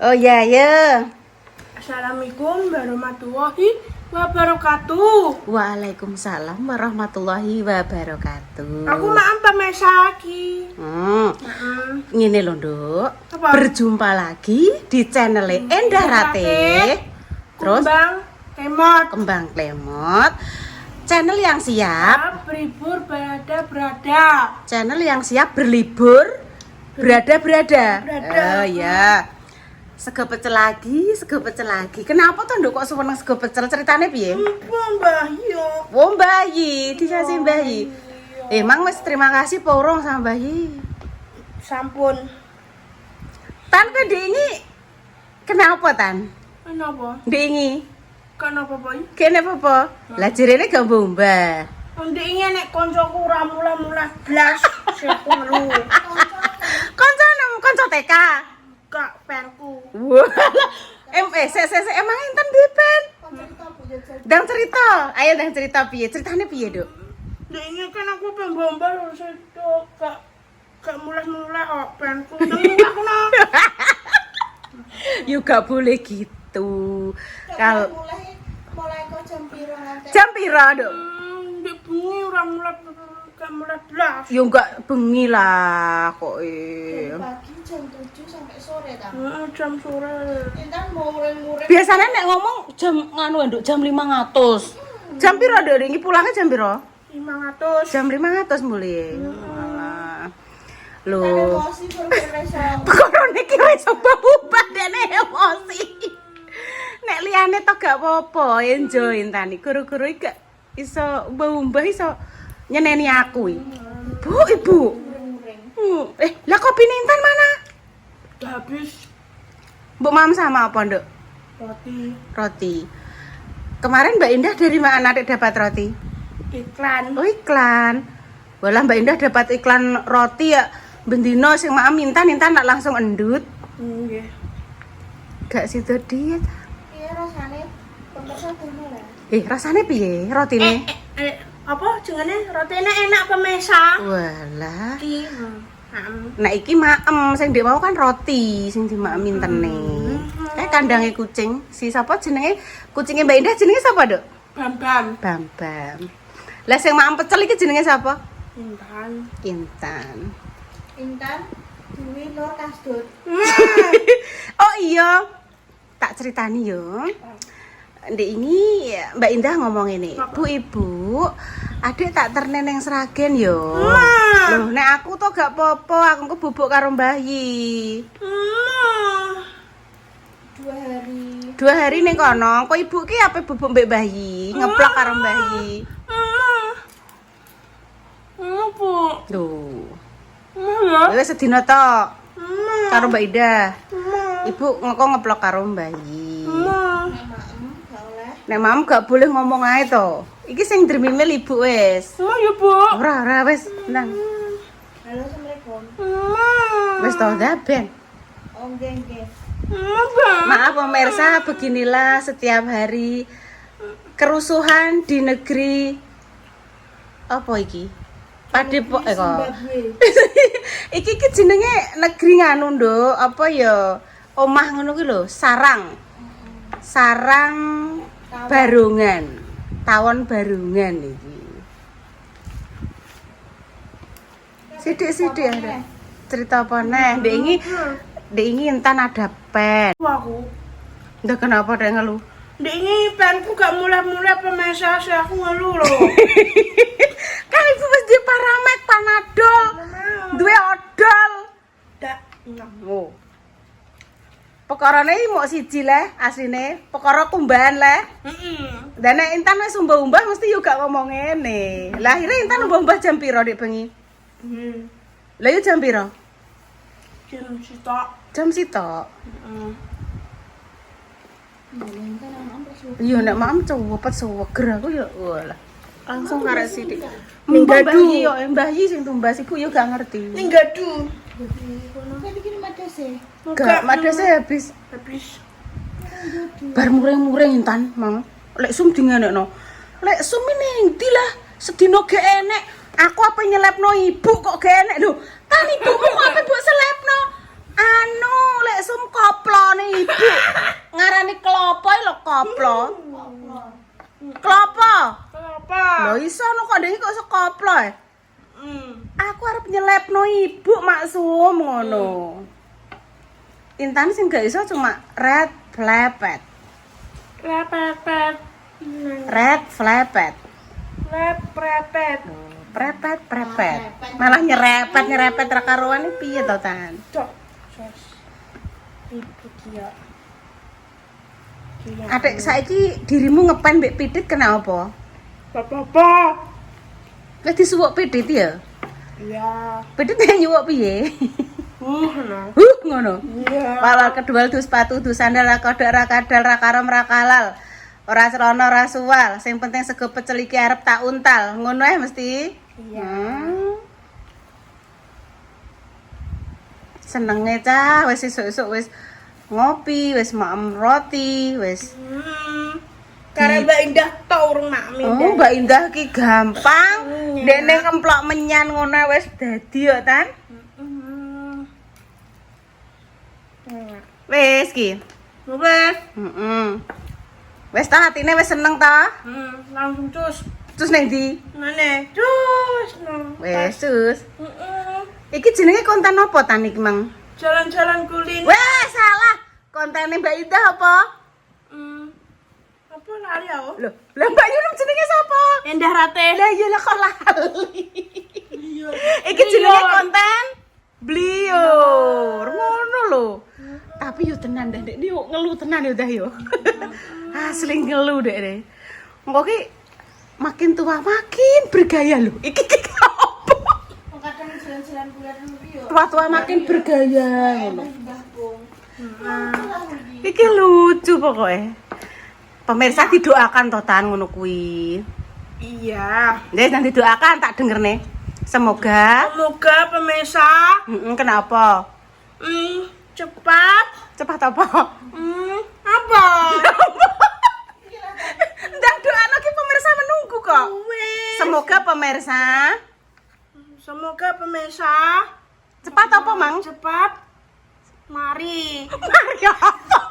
Oh ya, ya. Assalamualaikum warahmatullahi wabarakatuh. Waalaikumsalam warahmatullahi wabarakatuh. Aku maaf pemirsa lagi. Ngene lho, Nduk. Apa? Berjumpa lagi di channel Endah Ratih. Terus Kembang Klemot. Channel yang siap, berlibur berada. channel yang siap berlibur berada. Oh ya. Sego pecel lagi. Kenapa tuh Nduk kok seneng sego pecel? Ceritane piye? Mbah yo. Oh, bayi, dikasih bayi. Emang Mas terima kasih porong sama bayi. Sampun. Tan ke diingi. Kenapa Tan? Kenapa? Diingi. Kenapa, Boy? Kene apa? Lah jirene gak mbah. Ndek iki nek koncoku ora mula-mula blas, seku ngelu. Kanca TK. Kak penku. Wah. Emang enten dipen? Dang cerita. Ayo dang cerita piye? Ceritane piye, Duk? Ndek iki kan aku pembombal sedo gak mulai-mulai kok penku. Nang aku no. Yuk gak boleh gitu. Kalau mulai kok jam piro nanti? jam piro, Duk? Ndek bengi ora gak mulai blas. Yo gak bengi lah kok Dari pagi jam 7 sampai sore ta. Jam sore. Intan mau muring-muring. Biasanya nek ngomong jam nganu Nduk, jam 500. Jam piro, Duk? Iki pulangnya jam piro? 500. Jam 500 mulai. Alah. Ada Loh. emosi bergerak. Kono niki wis ubah dene emosi. Nek liyane to gak apa-apa, enjoy tani. Guru-guru iki gak iso mbah iso nyeneni aku iki. Ibu. Lah kopine Intan mana? Udah habis Mbok Mam sama apa, Nduk? roti Roti. Kemarin Mbak Indah dari mana Dek dapat roti? iklan. Oh, iklan. Walah Mbak Indah dapat iklan roti ya. Bendino sing mak Intan nak langsung endut. Nggih. Gak situ diet. Iya rasane pemirsa dulu lah. Rasane piye rotine? Apa jenenge rotine enak pemirsa. Walah. Iki. Nah iki maem sing ndek mau kan roti sing dimaem intene. Kandange kucing. Si sapa jenenge? Kucinge Mbak Indah jenenge sapa, Duk? Bam-bam. Bambam. Lah sing maem pecel iki jenenge sapa? Intan. Intan. Intan duwe Nur Kasdut. Oh iya. Tak ceritani yo. Ndek ini Mbak Indah ngomong ini, Bu Ibu, adik tak terneneng Sragen yo. Loh, nek aku tuh gak popo, aku bubuk karo bayi. 2 hari. 2 hari ning kono, kok ibu ki ape bubuk mbek bayi, ngeplok karo bayi. Apa? Loh, Ya. wis sedina tok karo Mbak Indah. Ibu ngeplok karo bayi. Gak oleh. Nek mam gak boleh ngomong ae to. Iki sing dremimil ibu wis. Ya, Bu. Ora wis, nang. Halo Assalamualaikum. Wis to dah ben. Om Gengge. Maaf pemirsa, beginilah setiap hari kerusuhan di negeri apa iki? Padepo kok. Zimbabwe. Iki jenenge negeri nganu Nduk, apa ya? Omah ngono ki lho, sarang. Sarang Barongan. Tawon Barongan iki. Sidik-sidik ada. Cerita apa neh? Ndek ini Intan ada pen. Aku. Ndak kenapa dek ngeluh? Ndek ini penku gak mulai-mulai pemirsa aku ngeluh loh. Kan ibu wis di Paramed Panadol. Duwe odol. Dak. Oh. Pekorane iki mok siji le asline, pekara kumbahan le. Dan nek Intan wis umbah-umbah mesti yo gak ngomong ngene. Lah akhire Intan umbah jam piro Dik bengi? Lah yo jam piro? Jam sitok. Jam sitok. Intan anak bersyukur. Iya nek mam cepet seweger aku ya walah. Langsung karek sithik. Minggadu. Mbah yo Mbah Yi sing tumbas ibu yo gak ngerti. Ning gadu. Kan iki madase. Gak madase habis. Habis. Bar muring-muring Intan, Mang. Lek sum dingenekno. Lek sum ini ndi lah sedina gek enek. Aku apa nyelepno ibu kok gek enek lho. Kan ibumu kok apa mbok selepno? Anu, lek sum koplone ibu. Ngarani klopo lho koplo. Klopo. Kenapa? Lho iso no kok ndek kok sekoplo e. Hmm. Aku arep nyelepno ibu maksum ngono. Intan sing gak iso cuma red flappet. Repet. Red flappet. Repet. Prepet. Malah nyerepet ra karuan iki piye to, Tan? Cok. Sos. Ibu kia. Adik saiki dirimu ngepen mbek Pidit kenapa? Apa? Wis disuwuk Pidit ya? Iya. Pidit nyuwuk piye? No. Ngono. Iya. Walal kedua dus sepatu dus sandal ra kodok ra kadal ra karom ra kalal. Ora serono ora suwal, sing penting sego pecel iki arep tak untal. Ngono ae mesti. Iya. Senenge cah wis esuk-esuk wis ngopi, wis maem roti, wis. Karena Mbak Indah tau urung makmi. Oh, Mbak Indah ki gampang. Iya. Dene kemplok menyan ngono wis dadi ya, Tan. Wis ki. Wes. Wis ta atine wis seneng ta? Langsung cus. Terus ning ndi? Mana? Cus. No. Wis, sus. Iki jenenge konten apa Tan iki, Mang? Jalan-jalan kuliner. Wah, salah. Kontennya Mbak Indah apa? Apa lari aku? Loh, lah Mbak Yunum jenenge sapa? Indah Rate. Lah iya lah kok lali. Iya. Iki jenenge konten Bliur. Ngono lho. Tapi yo tenan dah, Dek. Yo ngeluh tenan yo dah yo. Asli ngeluh, Dek. Engko ki makin tua makin bergaya lho. Iki apa? Kadang jalan-jalan bulan dulu yo. Tua-tua makin bergaya ngono. Gabung. Iki lucu pokoknya. Pemirsa didoakan totan ngono kuwi. Iya. Wis nanti doakan tak dengerne. Semoga Semoga pemirsa kenapa? cepat. Cepat apa? Apa? Ndang doano ki pemirsa menunggu kok. Wes. Semoga pemirsa Cepat apa, Mang? Cepat. Mari. Mari apa?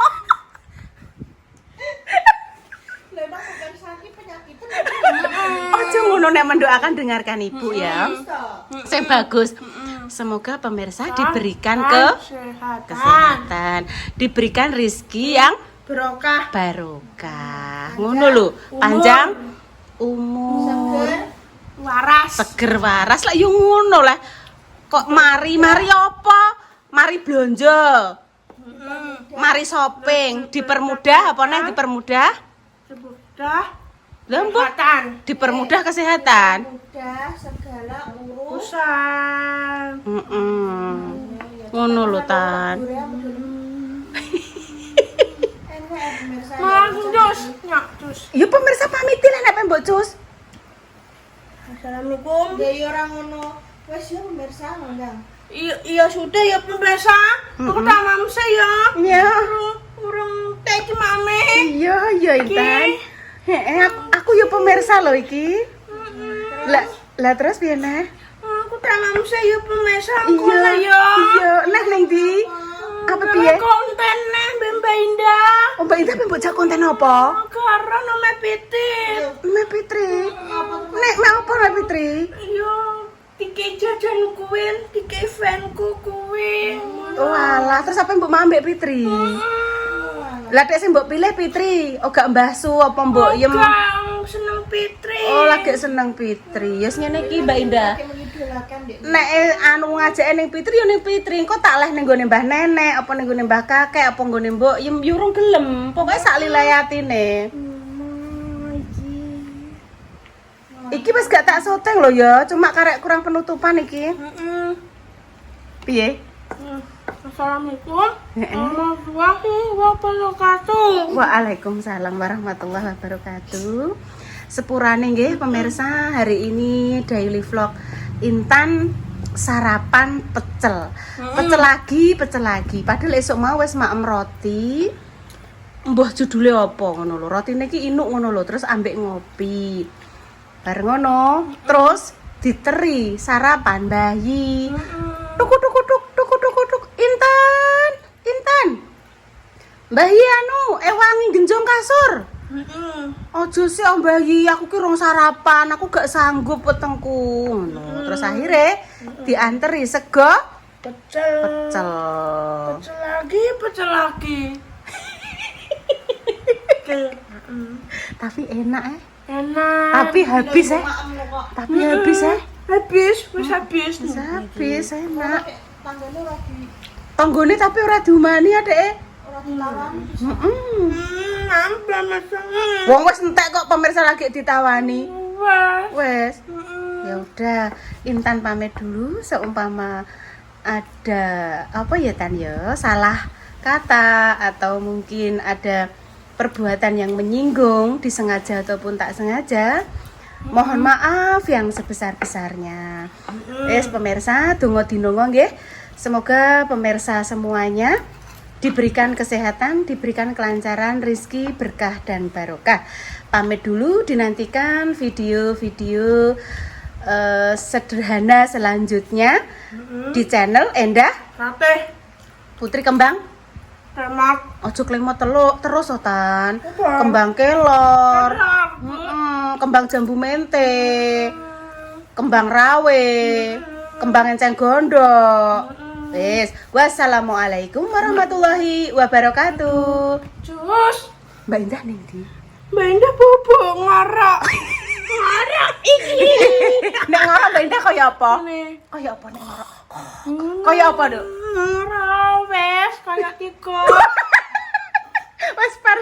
Memang bukan sakit penyakit. Ojo ngono nek mendoakan dengarkan Ibu ya. Bisa. Sing bagus. Semoga pemirsa diberikan Kesehatan. kesehatan, diberikan rizki yang Barokah. barokah. Ngono lho, panjang umur, Seger. Waras. seger waras lah yo ngono lah. Kok mari apa? Mari blonjo. Mari shopping, dipermudah apa nih dipermudah? Semudah. Lembut. Kesehatan. Dipermudah kesehatan. Mudah segala urus. Urusan. Ngono lho Tan. Langsung cus. Nyak cus. Ya pemirsa pamitin lah nek mbok Cus. Assalamualaikum. Dari orang ngono. Wes yo pemirsa ngundang. Iya sudah ya pemirsa. Aku tak mamsa ya. Iya. Urung teh mame. Iya Intan. Aku ya pemirsa lho iki. Lah terus piye Neh? Aku tak mamsa ya pemirsa. Aku Iya. lah ya. Iya, Neh ning ndi? Apa piye? Konten nih Mbak Indah. Oh, Mbak Indah mbok jak konten apa? Karena nama Pitit. Mbak Fitri. Nek mek apa Mbak Fitri? Iya. Dike jajan kuwi, dike fanku kuwi. Oh alah, terus apa mbok mau Mbak Fitri? Lah tek sing mbok pilih Fitri, oh gak Mbah Su apa mbok Yem? Kang seneng Fitri. Oh lagi seneng Fitri. Ya ngene iki Mbak Indah. Mengidolakan dek. Nek anu ngajake ning Fitri yo ning Fitri, engko tak leh ning gone Mbah Nenek, apa ning gone Mbah Kakek, apa nggone Mbok Yem yo urung gelem. Pokoke sak lilayatine. Iki wis gak tak syuting lho ya, cuma karek kurang penutupan iki. Piye? Assalamualaikum warahmatullahi wabarakatuh. Waalaikumsalam warahmatullahi wabarakatuh. Sepurane nggih pemirsa, hari ini daily vlog Intan sarapan pecel. Pecel lagi. Padahal esuk mau wis maem roti. Mbah judule apa ngono lho. Rotine iki inuk ngono lho, terus ambek ngopi. Bareng ngono, terus diteri sarapan bayi. Tuk Intan Mbah Yi anu, wangi genjong kasur. Heeh. Ojo sih Om Mbah Yi, aku ki rong sarapan, aku gak sanggup wetengku. Ngono. Terus akhirnya dianteri sego Pecel. pecel. Pecel lagi. Pecel. Tapi enak Enak. Tapi habis Maem lo kok. Tapi habis Habis, wis habis. Wis habis enak. Tanggane ora di Tanggone tapi ora diumani ya, Dek. ora dilawani. Heeh. Nambah masalah. Wong wis entek kok pemirsa lagi ditawani. Wah. Wes. Ya udah, Intan pamit dulu seumpama ada apa ya Tan ya, salah kata atau mungkin ada perbuatan yang menyinggung disengaja ataupun tak sengaja. Mohon maaf yang sebesar-besarnya. Wes pemirsa, donga dinonga nggih. Semoga pemirsa semuanya diberikan kesehatan, diberikan kelancaran, rizki, berkah dan barokah. Pamit dulu, dinantikan video-video sederhana selanjutnya di channel Endah Sate. Putri Kembang. Temak. Ojo klengmo teluk terus Tan. Apa? Kembang kelor. Enak. Kembang jambu mente. Kembang rawe. Kembang enceng gondok. Wes, wassalamualaikum warahmatullahi wabarakatuh. Jus. Mbak Indah ning ndi? Mbak Indah bobo ngarak. Ngarak iki. Nek ngorok Mbak Indah kaya apa? Nih. Kaya apa nek ngorok? Kaya apa, Duk? Ngarak wes kayak tikus. Wes par